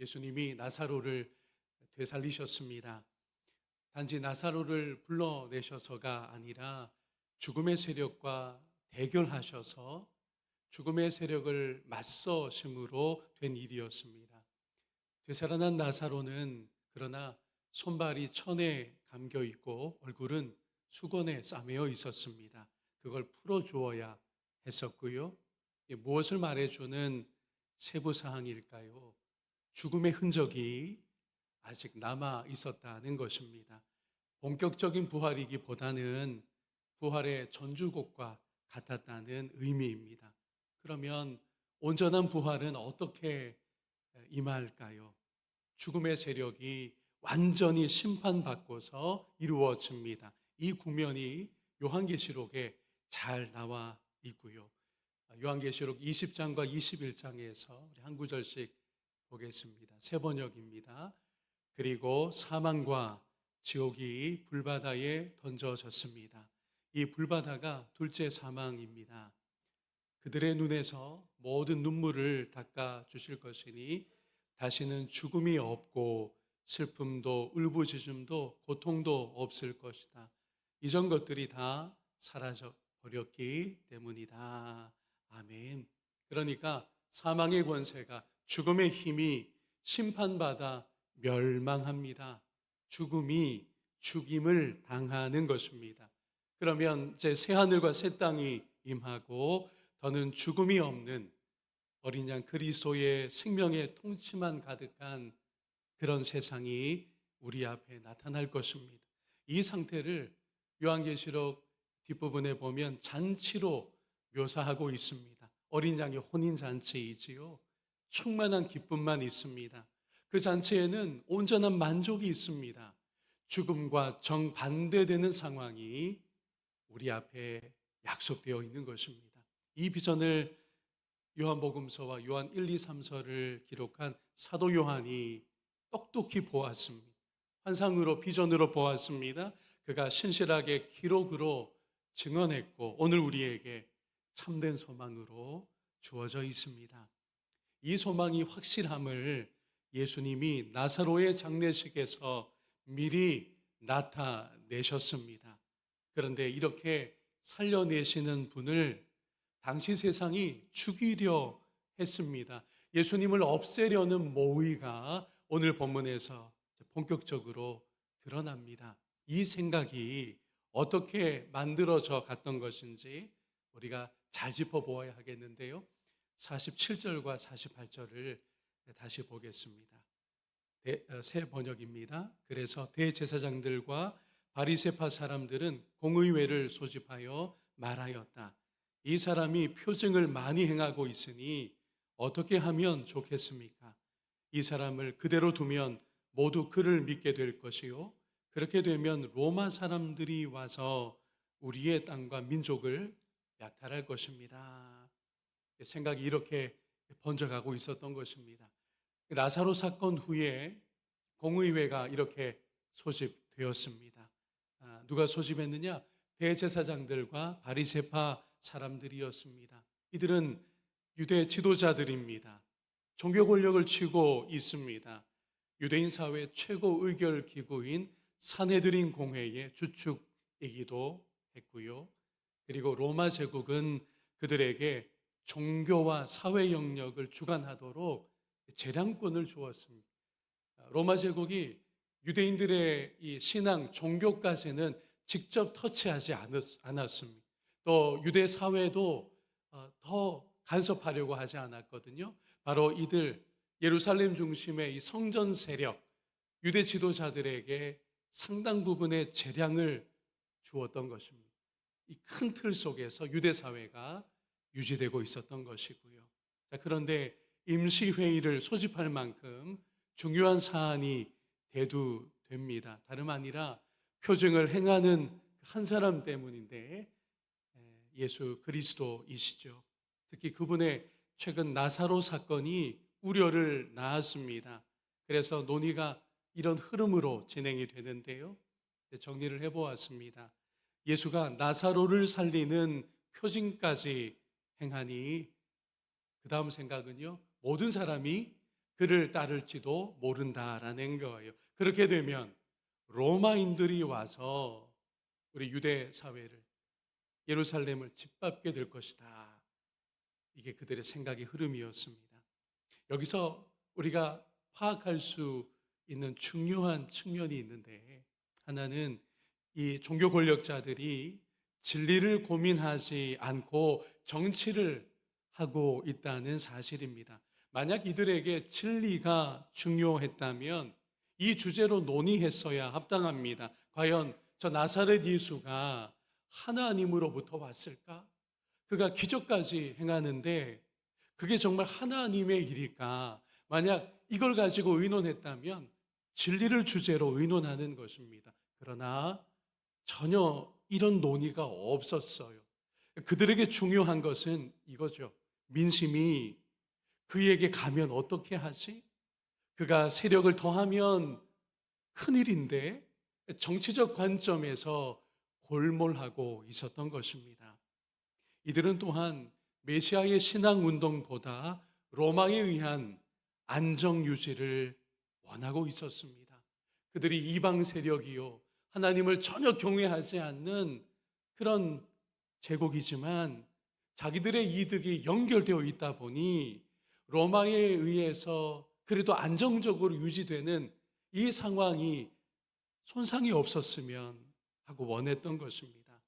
예수님이 나사로를 되살리셨습니다. 단지 나사로를 불러내셔서가 아니라 죽음의 세력과 대결하셔서 죽음의 세력을 맞서심으로 된 일이었습니다. 되살아난 나사로는 그러나 손발이 천에 감겨 있고 얼굴은 수건에 싸매어 있었습니다. 그걸 풀어주어야 했었고요. 이게 무엇을 말해주는 세부 사항일까요? 죽음의 흔적이 아직 남아 있었다는 것입니다. 본격적인 부활이기보다는 부활의 전주곡과 같았다는 의미입니다. 그러면 온전한 부활은 어떻게 임할까요? 죽음의 세력이 완전히 심판받고서 이루어집니다. 이 국면이 요한계시록에 잘 나와 있고요. 요한계시록 20장과 21장에서 우리 한 구절씩 보겠습니다. 새 번역입니다. 그리고 사망과 지옥이 불바다에 던져졌습니다. 이 불바다가 둘째 사망입니다. 그들의 눈에서 모든 눈물을 닦아 주실 것이니 다시는 죽음이 없고 슬픔도 울부짖음도 고통도 없을 것이다. 이전 것들이 다 사라져 버렸기 때문이다. 아멘. 그러니까 사망의 권세가, 죽음의 힘이 심판받아 멸망합니다. 죽음이 죽임을 당하는 것입니다. 그러면 이제 새 하늘과 새 땅이 임하고 더는 죽음이 없는 어린 양 그리스도의 생명의 통치만 가득한 그런 세상이 우리 앞에 나타날 것입니다. 이 상태를 요한계시록 뒷부분에 보면 잔치로 묘사하고 있습니다. 어린 양의 혼인 잔치이지요. 충만한 기쁨만 있습니다. 그 잔치에는 온전한 만족이 있습니다. 죽음과 정반대되는 상황이 우리 앞에 약속되어 있는 것입니다. 이 비전을 요한복음서와 요한 1, 2, 3서를 기록한 사도 요한이 똑똑히 보았습니다. 환상으로 비전으로 보았습니다. 그가 신실하게 기록으로 증언했고 오늘 우리에게 참된 소망으로 주어져 있습니다. 이 소망이 확실함을 예수님이 나사로의 장례식에서 미리 나타내셨습니다. 그런데 이렇게 살려내시는 분을 당시 세상이 죽이려 했습니다. 예수님을 없애려는 모의가 오늘 본문에서 본격적으로 드러납니다. 이 생각이 어떻게 만들어져 갔던 것인지 우리가 잘 짚어보아야 하겠는데요. 47절과 48절을 다시 보겠습니다. 새 번역입니다. 그래서 대제사장들과 바리새파 사람들은 공의회를 소집하여 말하였다. 이 사람이 표징을 많이 행하고 있으니 어떻게 하면 좋겠습니까? 이 사람을 그대로 두면 모두 그를 믿게 될 것이요. 그렇게 되면 로마 사람들이 와서 우리의 땅과 민족을 약탈할 것입니다. 생각이 이렇게 번져가고 있었던 것입니다. 나사로 사건 후에 공의회가 이렇게 소집되었습니다. 누가 소집했느냐? 대제사장들과 바리새파 사람들이었습니다. 이들은 유대 지도자들입니다. 종교 권력을 쥐고 있습니다. 유대인 사회 최고 의결 기구인 산헤드린 공회의 주축이기도 했고요. 그리고 로마 제국은 그들에게 종교와 사회 영역을 주관하도록 재량권을 주었습니다. 로마 제국이 유대인들의 이 신앙, 종교까지는 직접 터치하지 않았습니다. 또 유대 사회도 더 간섭하려고 하지 않았거든요. 바로 이들 예루살렘 중심의 이 성전 세력, 유대 지도자들에게 상당 부분의 재량을 주었던 것입니다. 이 큰 틀 속에서 유대 사회가 유지되고 있었던 것이고요. 그런데 임시회의를 소집할 만큼 중요한 사안이 대두됩니다. 다름 아니라 표징을 행하는 한 사람 때문인데 예수 그리스도이시죠. 특히 그분의 최근 나사로 사건이 우려를 낳았습니다. 그래서 논의가 이런 흐름으로 진행이 되는데요. 정리를 해보았습니다. 예수가 나사로를 살리는 표징까지 행하니 그 다음 생각은요. 모든 사람이 그를 따를지도 모른다라는 거예요. 그렇게 되면 로마인들이 와서 우리 유대 사회를, 예루살렘을 짓밟게 될 것이다. 이게 그들의 생각의 흐름이었습니다. 여기서 우리가 파악할 수 있는 중요한 측면이 있는데, 하나는 이 종교 권력자들이 진리를 고민하지 않고 정치를 하고 있다는 사실입니다. 만약 이들에게 진리가 중요했다면 이 주제로 논의했어야 합당합니다. 과연 저 나사렛 예수가 하나님으로부터 왔을까? 그가 기적까지 행하는데 그게 정말 하나님의 일일까? 만약 이걸 가지고 의논했다면 진리를 주제로 의논하는 것입니다. 그러나 전혀 이런 논의가 없었어요. 그들에게 중요한 것은 이거죠. 민심이 그에게 가면 어떻게 하지? 그가 세력을 더하면 큰일인데, 정치적 관점에서 골몰하고 있었던 것입니다. 이들은 또한 메시아의 신앙 운동보다 로마에 의한 안정 유지를 원하고 있었습니다. 그들이 이방 세력이요, 하나님을 전혀 경외하지 않는 그런 제국이지만 자기들의 이득이 연결되어 있다 보니 로마에 의해서 그래도 안정적으로 유지되는 이 상황이 손상이 없었으면 하고 원했던 것입니다.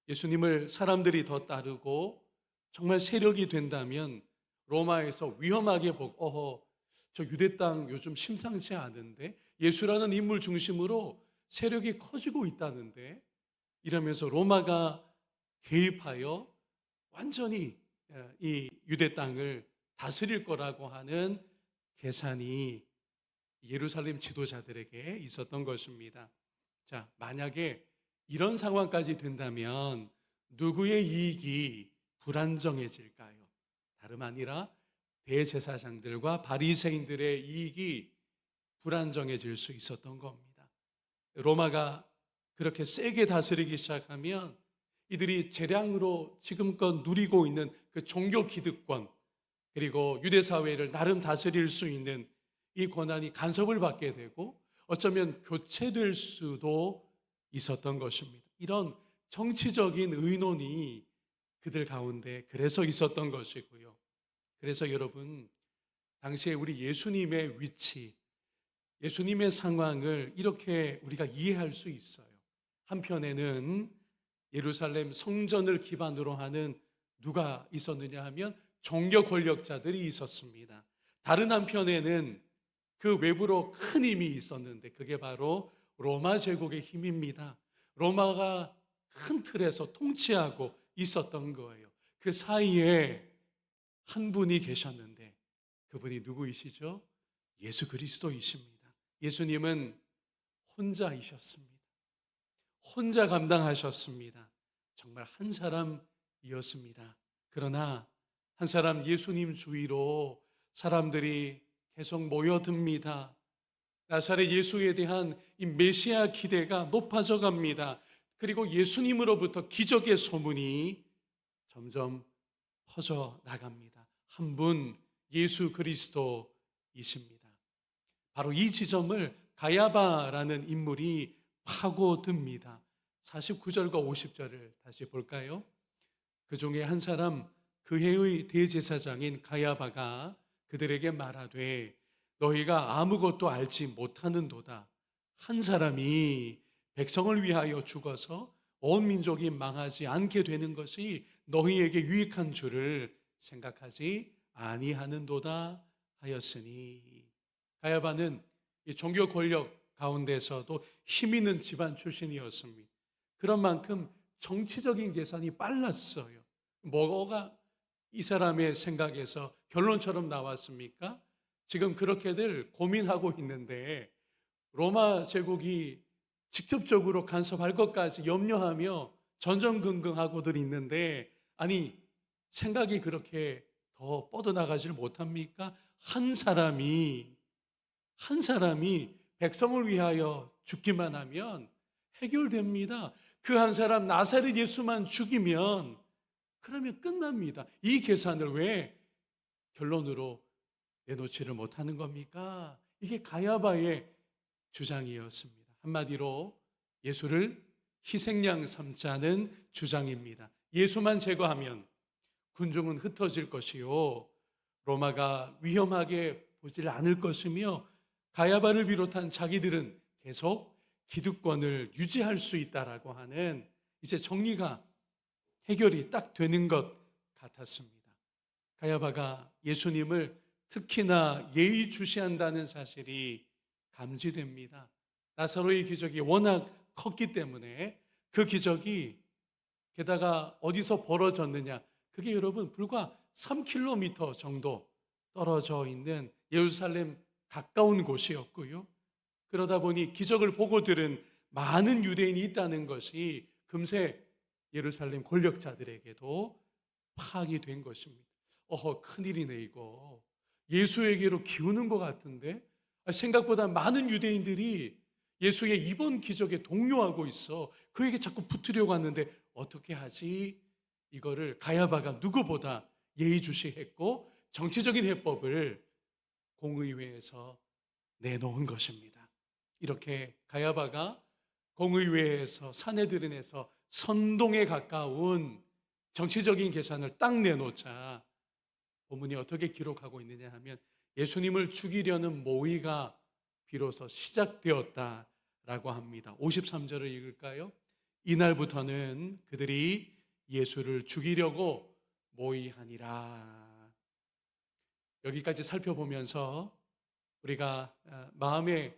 예수님을 사람들이 더 따르고 정말 세력이 된다면 로마에서 위험하게 보고, 저 유대 땅 요즘 심상치 않은데, 예수라는 인물 중심으로 세력이 커지고 있다는데, 이러면서 로마가 개입하여 완전히 이 유대 땅을 다스릴 거라고 하는 계산이 예루살렘 지도자들에게 있었던 것입니다. 자, 만약에 이런 상황까지 된다면 누구의 이익이 불안정해질까요? 다름 아니라 대제사장들과 바리새인들의 이익이 불안정해질 수 있었던 겁니다. 로마가 그렇게 세게 다스리기 시작하면 이들이 재량으로 지금껏 누리고 있는 그 종교 기득권, 그리고 유대 사회를 나름 다스릴 수 있는 이 권한이 간섭을 받게 되고 어쩌면 교체될 수도 있었던 것입니다. 이런 정치적인 의논이 그들 가운데 그래서 있었던 것이고요. 그래서 여러분, 당시에 우리 예수님의 위치, 예수님의 상황을 이렇게 우리가 이해할 수 있어요. 한편에는 예루살렘 성전을 기반으로 하는 누가 있었느냐 하면 종교 권력자들이 있었습니다. 다른 한편에는 그 외부로 큰 힘이 있었는데 그게 바로 로마 제국의 힘입니다. 로마가 큰 틀에서 통치하고 있었던 거예요. 그 사이에 한 분이 계셨는데 그분이 누구이시죠? 예수 그리스도이십니다. 예수님은 혼자이셨습니다. 혼자 감당하셨습니다. 정말 한 사람이었습니다. 그러나 한 사람 예수님 주위로 사람들이 계속 모여듭니다. 나사렛 예수에 대한 이 메시아 기대가 높아져 갑니다. 그리고 예수님으로부터 기적의 소문이 점점 퍼져 나갑니다. 한 분 예수 그리스도이십니다. 바로 이 지점을 가야바라는 인물이 파고듭니다. 49절과 50절을 다시 볼까요? 그 중에 한 사람, 그 해의 대제사장인 가야바가 그들에게 말하되 너희가 아무것도 알지 못하는도다. 한 사람이 백성을 위하여 죽어서 온 민족이 망하지 않게 되는 것이 너희에게 유익한 줄을 생각하지 아니하는도다 하였으니. 가야바는 이 종교 권력 가운데서도 힘 있는 집안 출신이었습니다. 그런 만큼 정치적인 계산이 빨랐어요. 뭐가 이 사람의 생각에서 결론처럼 나왔습니까? 지금 그렇게들 고민하고 있는데 로마 제국이 직접적으로 간섭할 것까지 염려하며 전전긍긍하고들 있는데, 아니 생각이 그렇게 더 뻗어나가질 못합니까? 한 사람이 백성을 위하여 죽기만 하면 해결됩니다. 그 한 사람 나사렛 예수만 죽이면 그러면 끝납니다. 이 계산을 왜 결론으로 내놓지를 못하는 겁니까? 이게 가야바의 주장이었습니다. 한마디로 예수를 희생양 삼자는 주장입니다. 예수만 제거하면 군중은 흩어질 것이요, 로마가 위험하게 보질 않을 것이며, 가야바를 비롯한 자기들은 계속 기득권을 유지할 수 있다라고 하는, 이제 정리가 해결이 딱 되는 것 같았습니다. 가야바가 예수님을 특히나 예의주시한다는 사실이 감지됩니다. 나사로의 기적이 워낙 컸기 때문에 그 기적이 게다가 어디서 벌어졌느냐, 그게 여러분 불과 3km 정도 떨어져 있는 예루살렘 가까운 곳이었고요. 그러다 보니 기적을 보고 들은 많은 유대인이 있다는 것이 금세 예루살렘 권력자들에게도 파악이 된 것입니다. 큰일이네 이거. 예수에게로 기우는 것 같은데, 생각보다 많은 유대인들이 예수의 이번 기적에 동요하고 있어. 그에게 자꾸 붙으려고 하는데 어떻게 하지? 이거를 가야바가 누구보다 예의주시했고 정치적인 해법을 공의회에서 내놓은 것입니다. 이렇게 가야바가 공의회에서 사내들인에서 선동에 가까운 정치적인 계산을 딱 내놓자 본문이 어떻게 기록하고 있느냐 하면, 예수님을 죽이려는 모의가 비로소 시작되었다라고 합니다. 53절을 읽을까요? 이날부터는 그들이 예수를 죽이려고 모의하니라. 여기까지 살펴보면서 우리가 마음에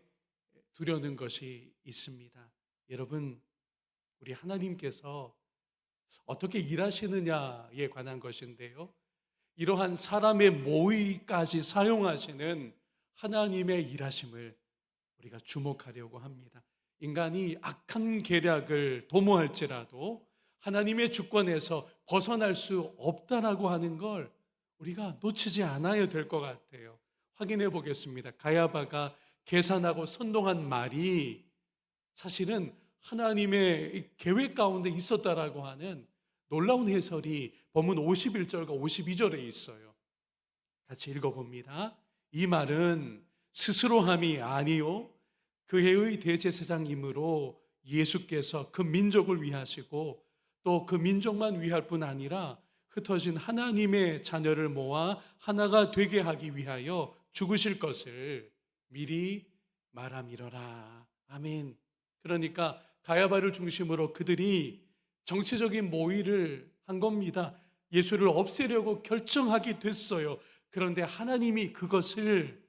두려는 것이 있습니다. 여러분, 우리 하나님께서 어떻게 일하시느냐에 관한 것인데요, 이러한 사람의 모의까지 사용하시는 하나님의 일하심을 우리가 주목하려고 합니다. 인간이 악한 계략을 도모할지라도 하나님의 주권에서 벗어날 수 없다라고 하는 걸 우리가 놓치지 않아야 될 것 같아요. 확인해 보겠습니다. 가야바가 계산하고 선동한 말이 사실은 하나님의 계획 가운데 있었다라고 하는 놀라운 해설이 본문 51절과 52절에 있어요. 같이 읽어봅니다. 이 말은 스스로 함이 아니요 그 해의 대제사장이므로 예수께서 그 민족을 위하시고 또 그 민족만 위할 뿐 아니라 흩어진 하나님의 자녀를 모아 하나가 되게 하기 위하여 죽으실 것을 미리 말함이러라. 아멘. 그러니까 가야바를 중심으로 그들이 정치적인 모의를 한 겁니다. 예수를 없애려고 결정하게 됐어요. 그런데 하나님이 그것을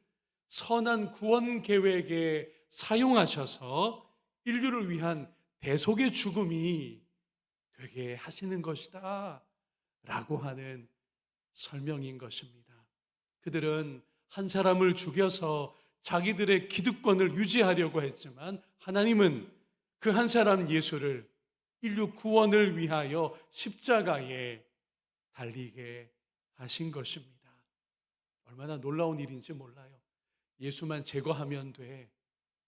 선한 구원 계획에 사용하셔서 인류를 위한 대속의 죽음이 되게 하시는 것이다 라고 하는 설명인 것입니다. 그들은 한 사람을 죽여서 자기들의 기득권을 유지하려고 했지만, 하나님은 그 한 사람 예수를 인류 구원을 위하여 십자가에 달리게 하신 것입니다. 얼마나 놀라운 일인지 몰라요. 예수만 제거하면 돼.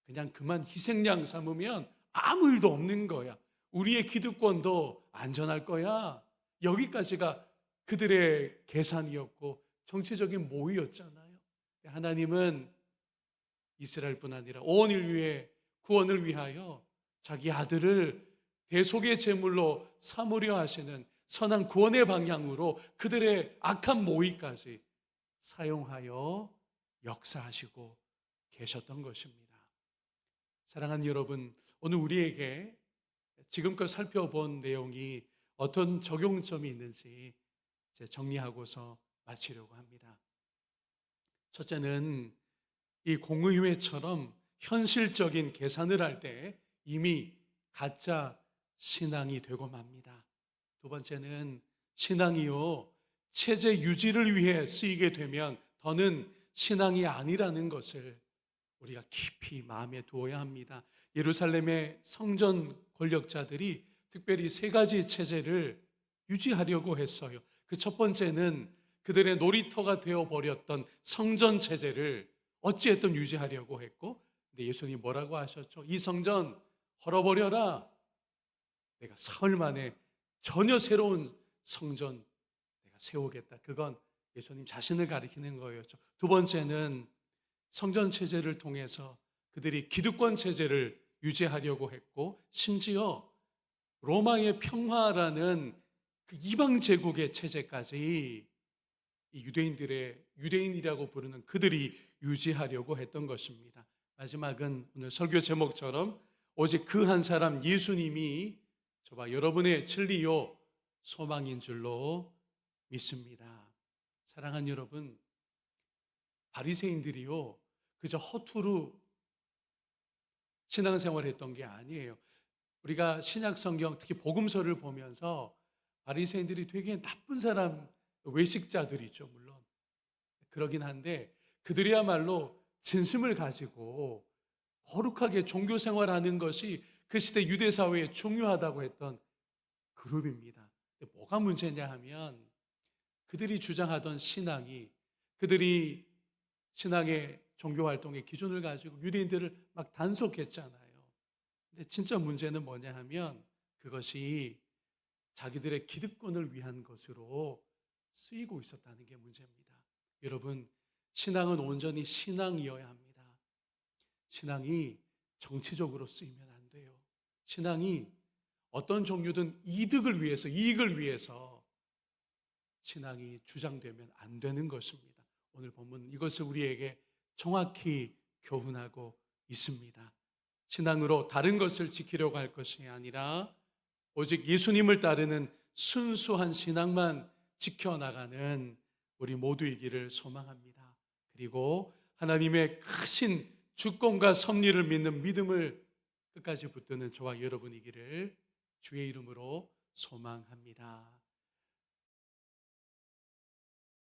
그냥 그만 희생양 삼으면 아무 일도 없는 거야. 우리의 기득권도 안전할 거야. 여기까지가 그들의 계산이었고 정치적인 모의였잖아요. 하나님은 이스라엘뿐 아니라 온 인류의 구원을 위하여 자기 아들을 대속의 제물로 삼으려 하시는 선한 구원의 방향으로 그들의 악한 모의까지 사용하여 역사하시고 계셨던 것입니다. 사랑하는 여러분, 오늘 우리에게 지금껏 살펴본 내용이 어떤 적용점이 있는지 정리하고서 마치려고 합니다. 첫째는 이 공의회처럼 현실적인 계산을 할 때 이미 가짜 신앙이 되고 맙니다. 두 번째는 신앙이요, 체제 유지를 위해 쓰이게 되면 더는 신앙이 아니라는 것을 우리가 깊이 마음에 두어야 합니다. 예루살렘의 성전 권력자들이 특별히 세 가지 체제를 유지하려고 했어요. 그 첫 번째는 그들의 놀이터가 되어버렸던 성전 체제를 어찌했든 유지하려고 했고, 근데 예수님이 뭐라고 하셨죠? 이 성전 헐어버려라. 내가 사흘 만에 전혀 새로운 성전 내가 세우겠다. 그건 예수님 자신을 가리키는 거였죠. 두 번째는 성전 체제를 통해서 그들이 기득권 체제를 유지하려고 했고, 심지어 로마의 평화라는 그 이방 제국의 체제까지 이 유대인이라고 부르는 그들이 유지하려고 했던 것입니다. 마지막은 오늘 설교 제목처럼 오직 그 한 사람 예수님이 저와 여러분의 진리요 소망인 줄로 믿습니다. 사랑하는 여러분, 바리새인들이요 그저 허투루 신앙생활을 했던 게 아니에요. 우리가 신약 성경 특히 복음서를 보면서 바리새인들이 되게 나쁜 사람, 외식자들이죠, 물론. 그러긴 한데 그들이야말로 진심을 가지고 거룩하게 종교 생활하는 것이 그 시대 유대 사회에 중요하다고 했던 그룹입니다. 근데 뭐가 문제냐 하면 그들이 주장하던 신앙이, 그들이 신앙의 종교 활동의 기준을 가지고 유대인들을 막 단속했잖아요. 근데 진짜 문제는 뭐냐 하면 그것이 자기들의 기득권을 위한 것으로 쓰이고 있었다는 게 문제입니다. 여러분, 신앙은 온전히 신앙이어야 합니다. 신앙이 정치적으로 쓰이면 안 돼요. 신앙이 어떤 종류든 이득을 위해서, 이익을 위해서 신앙이 주장되면 안 되는 것입니다. 오늘 본문 이것을 우리에게 정확히 교훈하고 있습니다. 신앙으로 다른 것을 지키려고 할 것이 아니라 오직 예수님을 따르는 순수한 신앙만 지켜나가는 우리 모두이기를 소망합니다. 그리고 하나님의 크신 주권과 섭리를 믿는 믿음을 끝까지 붙드는 저와 여러분이기를 주의 이름으로 소망합니다.